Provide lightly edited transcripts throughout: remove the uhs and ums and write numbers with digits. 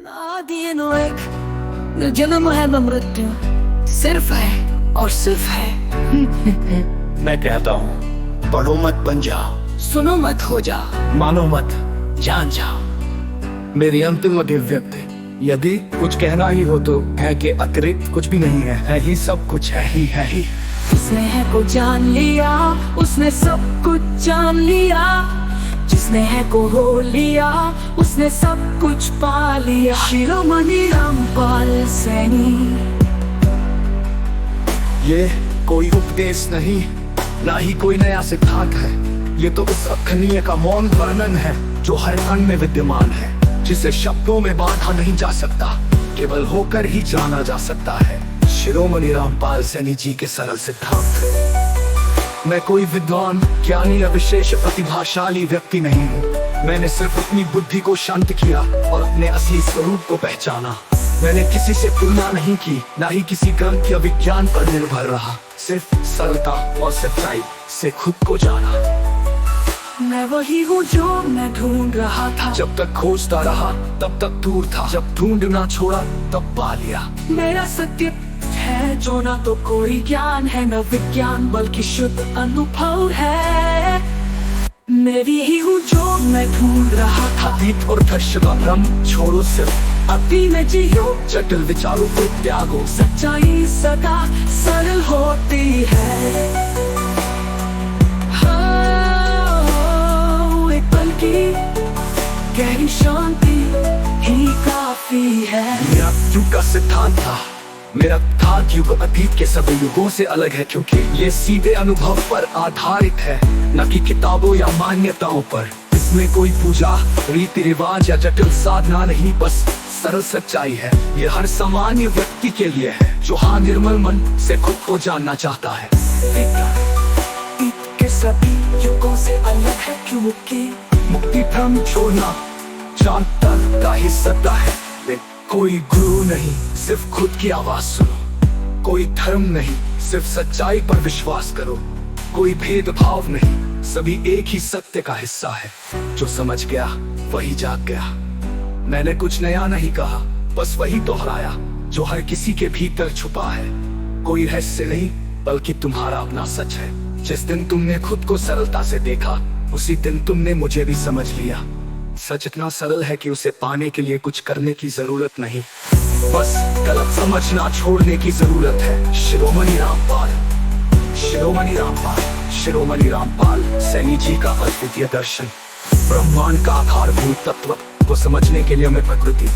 आदि नो एक न जन्म है न मृत्यु, सिर्फ है और सिर्फ है। मैं कहता हूँ पढ़ो मत बन जाओ, सुनो मत हो जा, मानो मत जान जाओ। मेरी अंतिम अभिव्यक्ति यदि कुछ कहना ही हो तो है कि अतिरिक्त कुछ भी नहीं है ही सब कुछ है ही। जिसने है को जान लिया उसने सब कुछ जान लिया, जिसने है को हो लिया उसने सब कुछ पा लिया। शिरोमणि रामपाल सैनी। ये कोई उपदेश नहीं, ना ही कोई नया सिद्धांत है, ये तो उस अखनीय का मौन वर्णन है जो हर कण में विद्यमान है, जिसे शब्दों में बांधा नहीं जा सकता, केवल होकर ही जाना जा सकता है। शिरोमणि रामपाल सैनी जी के सरल सिद्धांत। मैं कोई विद्वान, ज्ञानी या विशेष प्रतिभाशाली व्यक्ति नहीं हूँ। मैंने सिर्फ अपनी बुद्धि को शांत किया और अपने असली स्वरूप को पहचाना। मैंने किसी से तुलना नहीं की, ना ही किसी ग्रंथ या विज्ञान पर निर्भर रहा, सिर्फ सरलता और सच्चाई से खुद को जाना। मैं वही हूँ जो मैं ढूंढ रहा था, जब तक खोजता रहा तब तक दूर था, जब ढूंढना छोड़ा तब पा लिया। मेरा सत्य है जो ना तो कोई ज्ञान है न विज्ञान, बल्कि शुद्ध अनुभव है। मेरी ही हूँ जो मैं ढूंढ रहा था। अतीत और भविष्य का भ्रम छोड़ो, सिर्फ अभी मैं जियो, जटिल विचारों को त्यागो। सच्चाई सदा सरल होती है। हाँ, एक पल की गहरी शांति ही काफी है। मेरा युग का सिद्धांत था, मेरा युग अतीत के सभी युगों से अलग है, क्योंकि ये सीधे अनुभव पर आधारित है, न कि किताबों या मान्यताओं पर। इसमें कोई पूजा, रीति रिवाज या जटिल साधना नहीं, बस सरल सच्चाई है। ये हर सामान्य व्यक्ति के लिए है जो हाँ निर्मल मन से खुद को जानना चाहता है। अतीत के सभी युगों से अलग है, क्योंकि मुक्ति भ्रम छोड़ना जानता का ही सत्ता है। कोई गुरु नहीं, सिर्फ खुद की आवाज सुनो। कोई धर्म नहीं, सिर्फ सच्चाई पर विश्वास करो। कोई भेदभाव नहीं, सभी एक ही सत्य का हिस्सा है। जो समझ गया वही जाग गया। मैंने कुछ नया नहीं कहा, बस वही दोहराया जो हर किसी के भीतर छुपा है। कोई रहस्य नहीं, बल्कि तुम्हारा अपना सच है। जिस दिन तुमने खुद को सरलता से देखा, उसी दिन तुमने मुझे भी समझ लिया। सच इतना सरल है कि उसे पाने के लिए कुछ करने की जरूरत नहीं, बस गलत समझना छोड़ने की जरूरत है। शिरोमणि रामपाल, शिरोमणि रामपाल, शिरोमणि रामपाल सैनी जी का अद्वितीय दर्शन। ब्रह्मांड का आधारभूत तत्व को समझने के लिए हमें प्रकृति,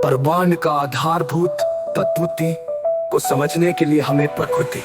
ब्रह्मांड का आधारभूत तत्व को समझने के लिए हमें प्रकृति